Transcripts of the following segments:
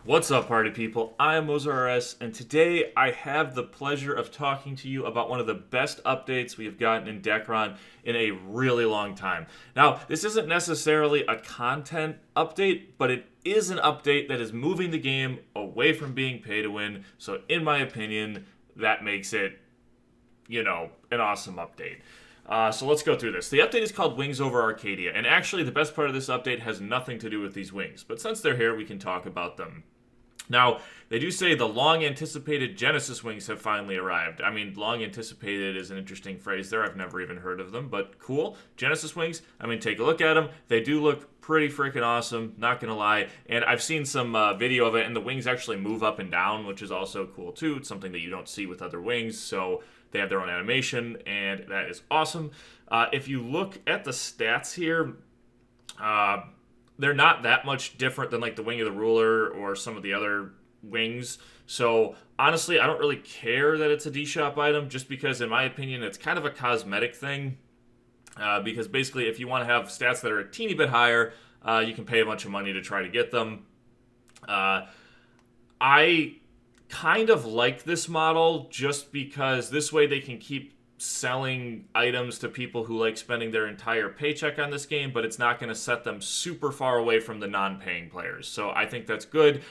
What's up, party people? I am MoserRS, and today I have the pleasure of talking to you about one of the best updates we have gotten in Dekaron in a really long time. Now, this isn't necessarily a content update, but it is an update that is moving the game away from being pay to win, so in my opinion, that makes it, an awesome update. So let's go through this. The update is called Wings over Arcadia, and actually the best part of this update has nothing to do with these wings, but since they're here, we can talk about them. Now, they do say the long-anticipated Genesis wings have finally arrived. I mean, long-anticipated is an interesting phrase there. I've never even heard of them, but cool. Genesis wings, take a look at them. They do look pretty freaking awesome, not gonna lie. And I've seen some video of it, and the wings actually move up and down, which is also cool too. It's something that you don't see with other wings, so they have their own animation, and that is awesome. If you look at the stats here, they're not that much different than like the Wing of the Ruler or some of the other wings. So honestly, I don't really care that it's a D-Shop item, just because in my opinion it's kind of a cosmetic thing. Because basically if you want to have stats that are a teeny bit higher, you can pay a bunch of money to try to get them. I kind of like this model just because this way they can keep selling items to people who like spending their entire paycheck on this game, but it's not going to set them super far away from the non-paying players. So I think that's good.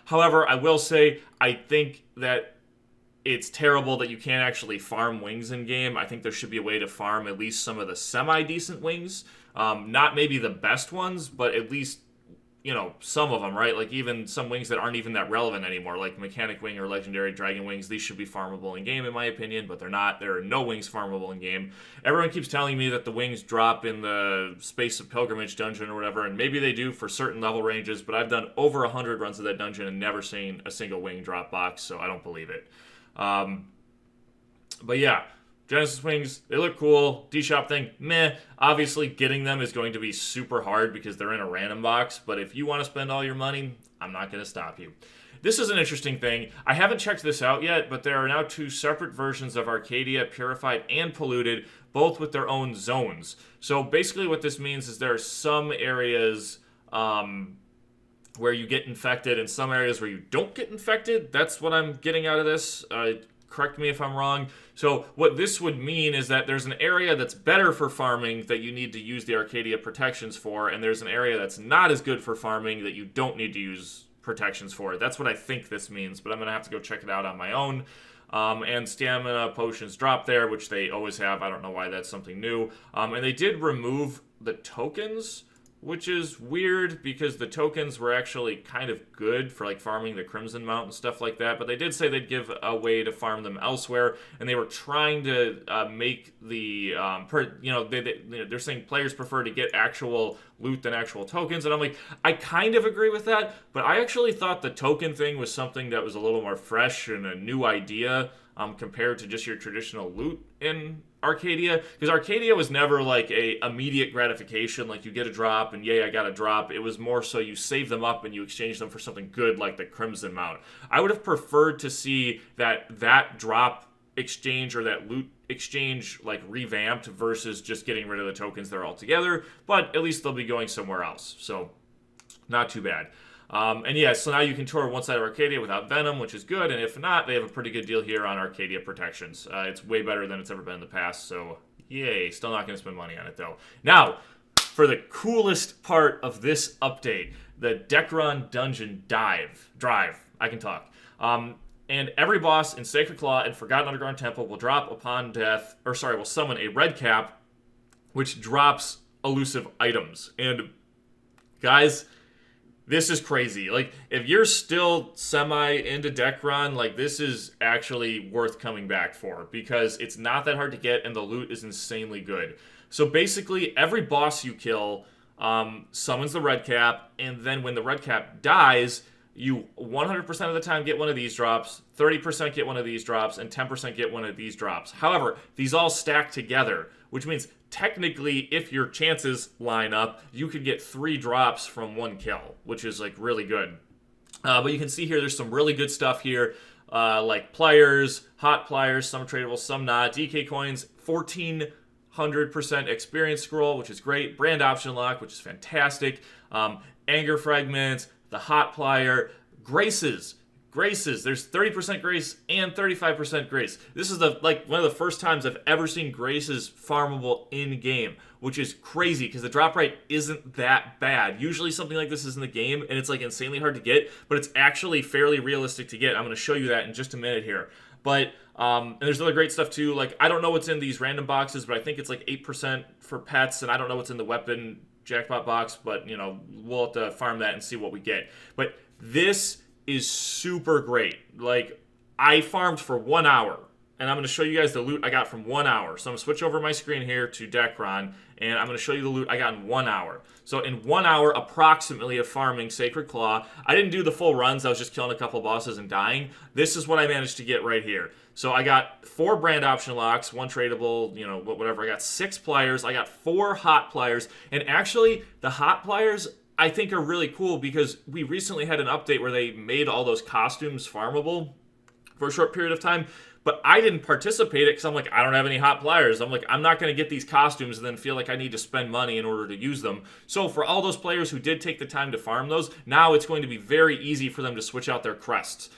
However, I will say I think that it's terrible that you can't actually farm wings in game. I think there should be a way to farm at least some of the semi-decent wings. Not maybe the best ones, but at least some of them, right? Like even some wings that aren't even that relevant anymore, like Mechanic Wing or Legendary Dragon Wings. These should be farmable in game, in my opinion, but they're not. There are no wings farmable in game. Everyone keeps telling me that the wings drop in the Space of Pilgrimage dungeon or whatever, and maybe they do for certain level ranges, but I've done over 100 runs of that dungeon and never seen a single wing drop box, so I don't believe it. But yeah. Genesis wings, they look cool. D-Shop thing, meh. Obviously, getting them is going to be super hard because they're in a random box, but if you want to spend all your money, I'm not going to stop you. This is an interesting thing. I haven't checked this out yet, but there are now two separate versions of Arcadia, Purified and Polluted, both with their own zones. So basically what this means is there are some areas where you get infected and some areas where you don't get infected. That's what I'm getting out of this. Correct me if I'm wrong. So what this would mean is that there's an area that's better for farming that you need to use the Arcadia protections for, and there's an area that's not as good for farming that you don't need to use protections for. That's what I think this means, but I'm going to have to go check it out on my own. And stamina potions drop there, which they always have. I don't know why that's something new. And they did remove the tokens, which is weird because the tokens were actually kind of good for like farming the Crimson Mount and stuff like that, but they did say they'd give a way to farm them elsewhere, and they were trying to make the they're saying players prefer to get actual loot than actual tokens, and I'm like, I kind of agree with that, but I actually thought the token thing was something that was a little more fresh and a new idea compared to just your traditional loot in Arcadia, because Arcadia was never like a immediate gratification, like you get a drop and yay, I got a drop. It was more so you save them up and you exchange them for something good like the Crimson Mount. I would have preferred to see that drop exchange or that loot exchange like revamped versus just getting rid of the tokens there altogether, but at least they'll be going somewhere else, so not too bad. And yeah, so now you can tour one side of Arcadia without Venom, which is good, and if not, they have a pretty good deal here on Arcadia protections. It's way better than it's ever been in the past, so yay. Still not going to spend money on it, though. Now, for the coolest part of this update, the Dekaron Dungeon Drive. I can talk. And every boss in Sacred Claw and Forgotten Underground Temple will drop upon death, will summon a red cap, which drops elusive items. And, guys, this is crazy. Like, if you're still semi into Dekaron, like, this is actually worth coming back for, because it's not that hard to get and the loot is insanely good. So basically, every boss you kill summons the red cap, and then when the red cap dies, you 100% of the time get one of these drops, 30% get one of these drops, and 10% get one of these drops. However, these all stack together, which means technically, if your chances line up, you could get 3 drops from 1 kill, which is like really good. But you can see here, there's some really good stuff here, like pliers, hot pliers, some tradable, some not. DK coins, 1400% experience scroll, which is great. Brand option lock, which is fantastic. Anger fragments, the hot plier, Graces. Graces. There's 30% grace and 35% grace. This is one of the first times I've ever seen graces farmable in game, which is crazy because the drop rate isn't that bad. Usually something like this is in the game and it's like insanely hard to get, but it's actually fairly realistic to get. I'm going to show you that in just a minute here. But and there's other great stuff too. Like, I don't know what's in these random boxes, but I think it's like 8% for pets, and I don't know what's in the weapon jackpot box, but we'll have to farm that and see what we get. But this is super great. Like, I farmed for 1 hour, and I'm going to show you guys the loot I got from 1 hour. So I'm going to switch over my screen here to Dekaron, and I'm going to show you the loot I got in 1 hour. So in 1 hour, approximately, of farming Sacred Claw, I didn't do the full runs. I was just killing a couple bosses and dying. This is what I managed to get right here. So I got 4 brand option locks, 1 tradable, whatever. I got 6 pliers. I got 4 hot pliers. And actually, the hot pliers, I think, are really cool because we recently had an update where they made all those costumes farmable for a short period of time. But I didn't participate it because I'm like, I don't have any hot pliers. I'm like, I'm not going to get these costumes and then feel like I need to spend money in order to use them. So for all those players who did take the time to farm those, now it's going to be very easy for them to switch out their crests.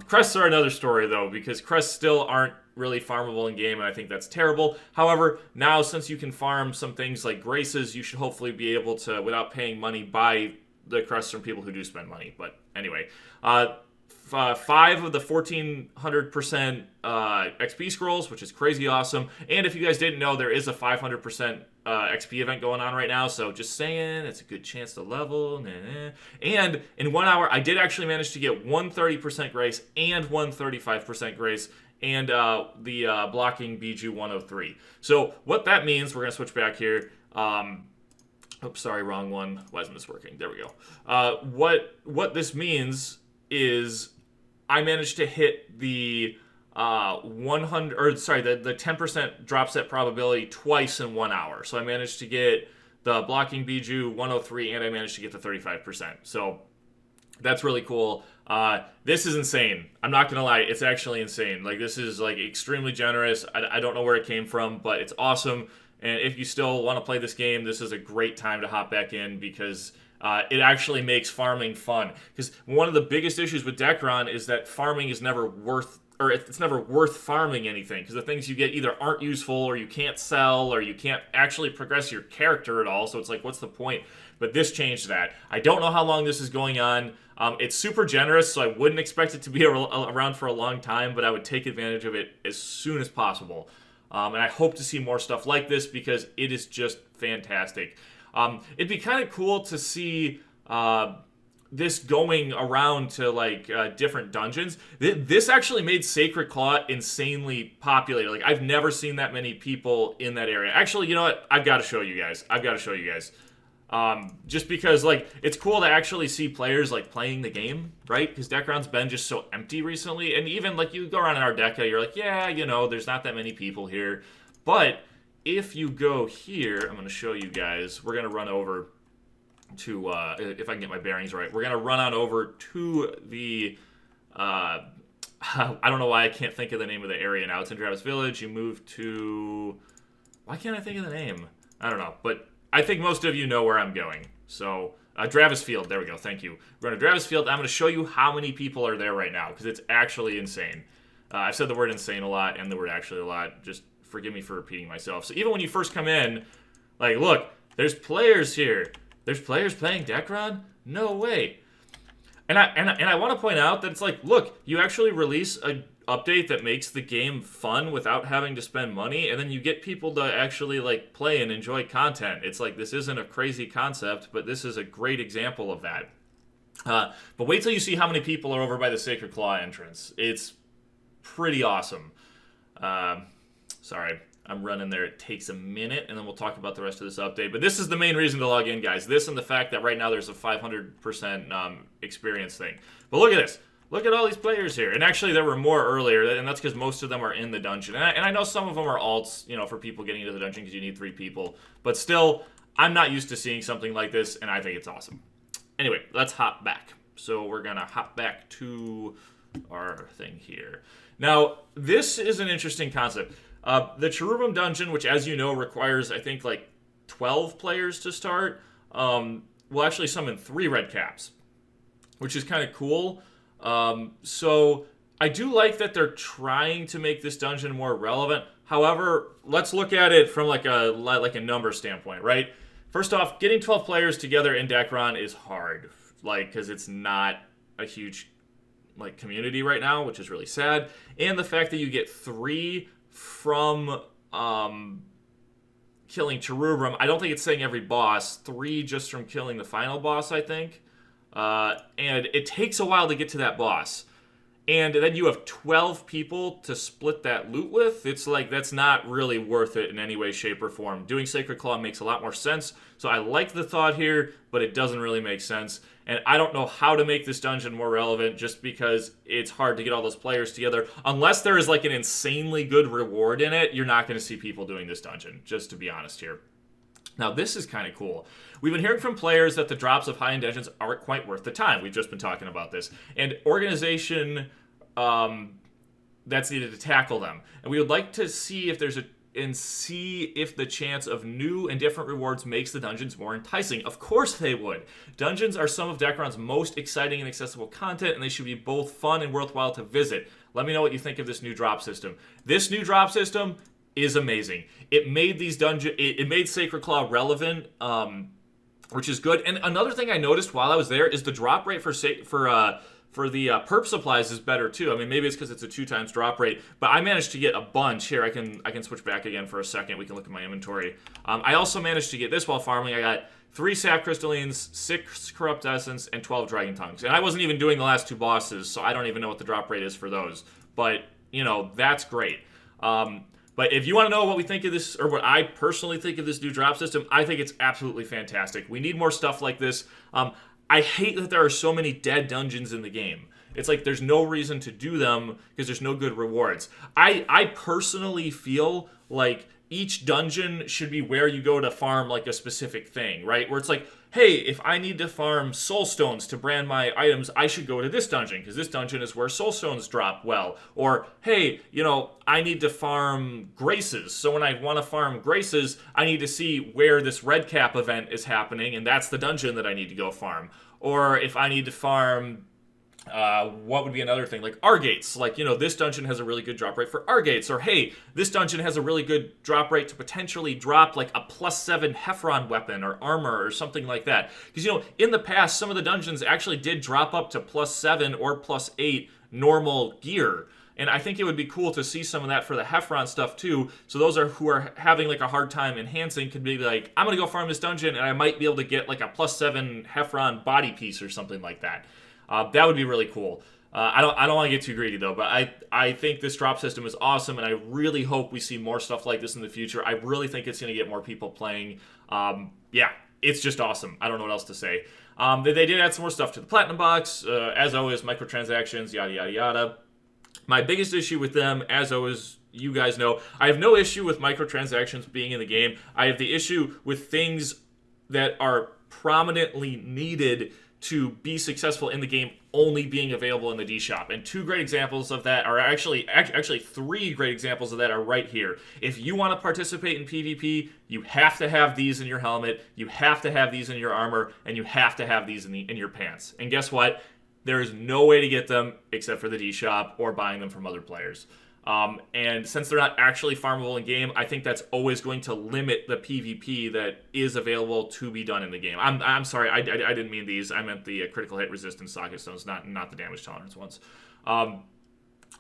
Crests are another story, though, because crests still aren't really farmable in game, and I think that's terrible. However, now since you can farm some things like graces, you should hopefully be able to, without paying money, buy the crests from people who do spend money. But anyway, 5 of the 1400% XP scrolls, which is crazy awesome. And if you guys didn't know, there is a 500% XP event going on right now, so just saying, it's a good chance to level. And in 1 hour, I did actually manage to get 130% grace and 135% grace, and the blocking Bijou 103. So what that means, we're going to switch back here. Oops, sorry, wrong one. Why isn't this working? There we go. What this means is I managed to hit the the 10% drop set probability twice in 1 hour. So I managed to get the blocking Bijou 103, and I managed to get the 35%. So that's really cool. This is insane. I'm not gonna lie, it's actually insane. Like, this is like extremely generous. I don't know where it came from, but it's awesome. And if you still want to play this game, this is a great time to hop back in because it actually makes farming fun. Because one of the biggest issues with Dekaron is that farming is never worth, or it's never worth farming anything. Because the things you get either aren't useful, or you can't sell, or you can't actually progress your character at all. So it's like, what's the point? But this changed that. I don't know how long this is going on. It's super generous, so I wouldn't expect it to be around for a long time, but I would take advantage of it as soon as possible. And I hope to see more stuff like this because it is just fantastic. It'd be kind of cool to see this going around to like different dungeons. This actually made Sacred Claw insanely populated. Like, I've never seen that many people in that area. Actually, you know what? I've got to show you guys. Just because, like, it's cool to actually see players, like, playing the game, right? Because Dekaron's been just so empty recently. And even, like, you go around in Arcadia, you're like, yeah, there's not that many people here. But if you go here, I'm going to show you guys. We're going to run over to, if I can get my bearings right, we're going to run on over to the, I don't know why I can't think of the name of the area now. It's in Travis Village. You move to, why can't I think of the name? I don't know, but I think most of you know where I'm going. So, Travis Field, there we go, thank you. We're going to Travis Field. I'm going to show you how many people are there right now, because it's actually insane. I've said the word insane a lot, and the word actually a lot. Just forgive me for repeating myself. So even when you first come in, like, look, there's players here. There's players playing Dekaron? No way. And I want to point out that it's like, look, you actually release a update that makes the game fun without having to spend money, and then you get people to actually like play and enjoy content. It's like, this isn't a crazy concept, but this is a great example of that. But wait till you see how many people are over by the Sacred Claw entrance. It's pretty awesome. Sorry, I'm running there. It takes a minute, and then we'll talk about the rest of this update. But this is the main reason to log in, guys. This and the fact that right now there's a 500% experience thing. But look at this. Look at all these players here. And actually, there were more earlier, and that's because most of them are in the dungeon. And I know some of them are alts, for people getting into the dungeon because you need 3 people. But still, I'm not used to seeing something like this, and I think it's awesome. Anyway, let's hop back. So we're going to hop back to our thing here. Now, this is an interesting concept. The Cherubim Dungeon, which, as you know, requires, I think, like 12 players to start, will actually summon 3 red caps, which is kind of cool. So I do like that they're trying to make this dungeon more relevant. However, let's look at it from like a number standpoint, right? First off, getting 12 players together in Dekaron is hard, because it's not a huge community right now, which is really sad. And the fact that you get 3 from killing Cherubim, I don't think it's saying every boss, 3 just from killing the final boss, I think. And it takes a while to get to that boss. And then you have 12 people to split that loot with. It's that's not really worth it in any way, shape, or form. Doing Sacred Claw makes a lot more sense. So I like the thought here, but it doesn't really make sense. And I don't know how to make this dungeon more relevant just because it's hard to get all those players together. Unless there is an insanely good reward in it, you're not going to see people doing this dungeon, just to be honest here. Now, this is kind of cool. We've been hearing from players that the drops of high-end dungeons aren't quite worth the time. We've just been talking about this. And organization that's needed to tackle them. And we would like to see if the chance of new and different rewards makes the dungeons more enticing. Of course they would. Dungeons are some of Dekaron's most exciting and accessible content, and they should be both fun and worthwhile to visit. Let me know what you think of this new drop system. This new drop system is amazing. It made it made Sacred Claw relevant, which is good. And another thing I noticed while I was there is the drop rate for the perp supplies is better too. I mean, maybe it's because it's a 2x drop rate, but I managed to get a bunch here. I can switch back again for a second. We can look at my inventory. I also managed to get this while farming. I got 3 sap crystallines, 6 corrupt essence, and 12 dragon tongues. And I wasn't even doing the last 2 bosses, so I don't even know what the drop rate is for those. But that's great. But if you want to know what we think of this, or what I personally think of this new drop system, I think it's absolutely fantastic. We need more stuff like this. I hate that there are so many dead dungeons in the game. It's there's no reason to do them because there's no good rewards. I personally feel like each dungeon should be where you go to farm a specific thing, right? Where it's hey, if I need to farm soul stones to brand my items, I should go to this dungeon because this dungeon is where soul stones drop well. Or, hey, I need to farm graces. So when I want to farm graces, I need to see where this red cap event is happening, and that's the dungeon that I need to go farm. Or if I need to farm what would be another thing? Argates. This dungeon has a really good drop rate for Argates. Or, hey, this dungeon has a really good drop rate to potentially drop a +7 Heffron weapon or armor or something like that. Because, in the past, some of the dungeons actually did drop up to +7 or +8 normal gear. And I think it would be cool to see some of that for the Heffron stuff too. So those who are having a hard time enhancing could be I'm going to go farm this dungeon and I might be able to get a +7 Heffron body piece or something like that. That would be really cool. I don't want to get too greedy though, but I think this drop system is awesome, and I really hope we see more stuff like this in the future. I really think it's going to get more people playing. Yeah, it's just awesome. I don't know what else to say. They did add some more stuff to the Platinum Box. As always, microtransactions, yada, yada, yada. My biggest issue with them, as always, you guys know, I have no issue with microtransactions being in the game. I have the issue with things that are prominently needed to be successful in the game only being available in the D shop. And 2 great examples of that are actually 3 great examples of that are right here. If you want to participate in PvP, you have to have these in your helmet, you have to have these in your armor, and you have to have these in your pants. And guess what? There is no way to get them except for the D shop or buying them from other players. And since they're not actually farmable in game, I think that's always going to limit the PvP that is available to be done in the game. I'm sorry, I didn't mean these. I meant the critical hit resistance socket stones, not the damage tolerance ones.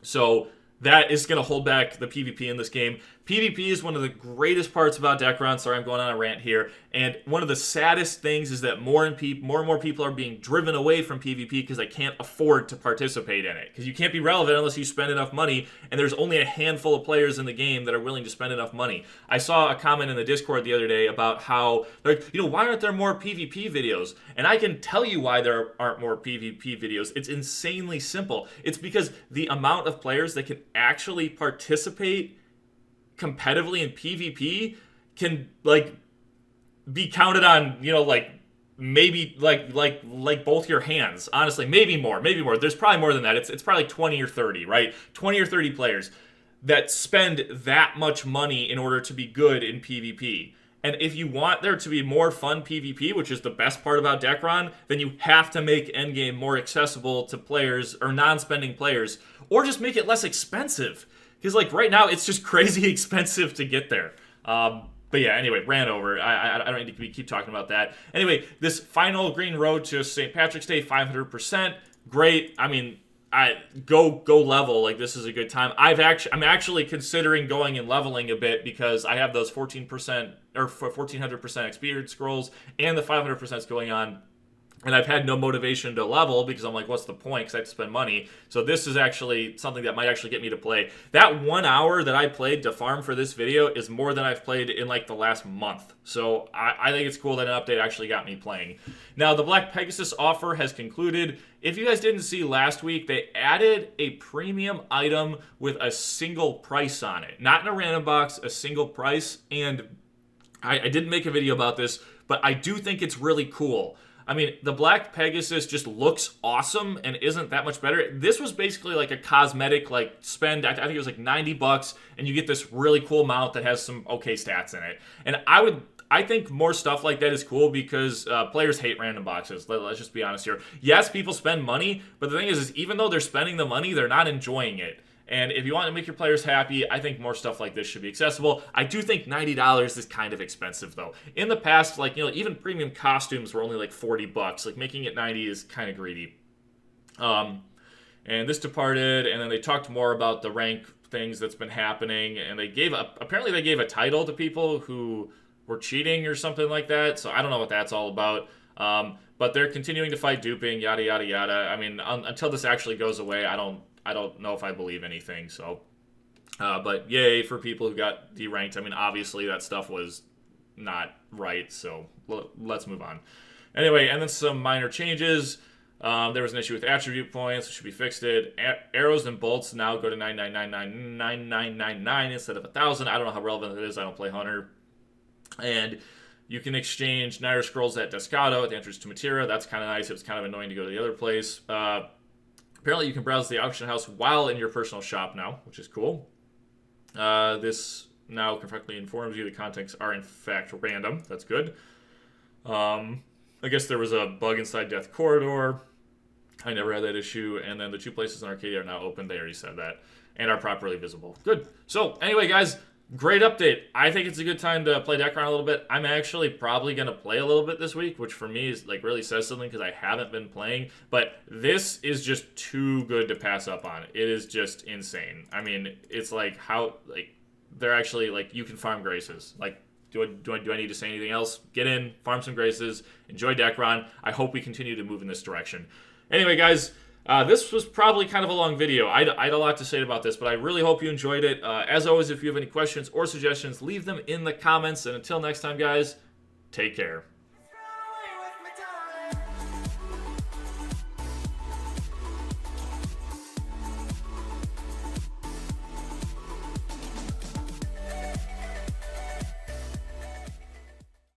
So that is going to hold back the PvP in this game. PvP is one of the greatest parts about Dekaron. Sorry, I'm going on a rant here. And one of the saddest things is that more and more people are being driven away from PvP because they can't afford to participate in it. Because you can't be relevant unless you spend enough money, and there's only a handful of players in the game that are willing to spend enough money. I saw a comment in the Discord the other day about how, why aren't there more PvP videos? And I can tell you why there aren't more PvP videos. It's insanely simple. It's because the amount of players that can actually participate competitively in PvP can be counted on, maybe both your hands. Honestly, maybe more. There's probably more than that. It's probably 20 or 30, right? 20 or 30 players that spend that much money in order to be good in PvP. And if you want there to be more fun PvP, which is the best part about Dekaron, then you have to make endgame more accessible to players or non-spending players, or just make it less expensive. Because like right now, it's just crazy expensive to get there. But yeah, anyway, ran over. I don't need to keep talking about that. Anyway, this final green road to St. Patrick's Day, 500%. Great. I mean, go level. Like, this is a good time. I'm actually considering going and leveling a bit because I have those 14% or 1400% experience scrolls and the 500% going on. And I've had no motivation to level because I'm like, what's the point? Because I have to spend money. So this is actually something that might actually get me to play. That 1 hour that I played to farm for this video is more than I've played in like the last month. So I think it's cool that an update actually got me playing. Now, the Black Pegasus offer has concluded. If you guys didn't see last week, they added a premium item with a single price on it. Not in a random box, a single price. And I didn't make a video about this, but I do think it's really cool. I mean, the Black Pegasus just looks awesome and isn't that much better. This was basically like a cosmetic, like spend, I think it was like $90, and you get this really cool mount that has some okay stats in it. And I think more stuff like that is cool because players hate random boxes. Let's just be honest here. Yes, people spend money, but the thing is even though they're spending the money, they're not enjoying it. And if you want to make your players happy, I think more stuff like this should be accessible. I do think $90 is kind of expensive, though. In the past, like, you know, even premium costumes were only like $40. Like, making it 90 is kind of greedy. And this departed, and then they talked more about the rank things that's been happening, and apparently they gave a title to people who were cheating or something like that. So I don't know what that's all about. But they're continuing to fight duping, yada yada yada. I mean, until this actually goes away, I don't know if I believe anything, so. But yay for people who got deranked. I mean, obviously that stuff was not right, so let's move on. Anyway, and then some minor changes. There was an issue with attribute points, which should be fixed. Arrows and bolts now go to 9999999 instead of 1,000. I don't know how relevant it is. I don't play Hunter. And you can exchange Naira scrolls at Descado at the entrance to Matera. That's kind of nice. It was kind of annoying to go to the other place. Apparently, you can browse the auction house while in your personal shop now, which is cool. This now correctly informs you the contents are in fact random. That's good. I guess there was a bug inside Death Corridor. I never had that issue. And then the 2 places in Arcadia are now open. They already said that. And are properly visible. Good. So, anyway, guys, great update. I think it's a good time to play Dekaron a little bit. I'm actually probably going to play a little bit this week, which for me is like really says something because I haven't been playing. But this is just too good to pass up on. It is just insane. I mean, it's like how they're actually like you can farm graces. Like, do I need to say anything else? Get in, farm some graces, enjoy Dekaron. I hope we continue to move in this direction. Anyway, guys. This was probably kind of a long video. I had a lot to say about this, but I really hope you enjoyed it. As always, if you have any questions or suggestions, leave them in the comments. And until next time, guys, take care.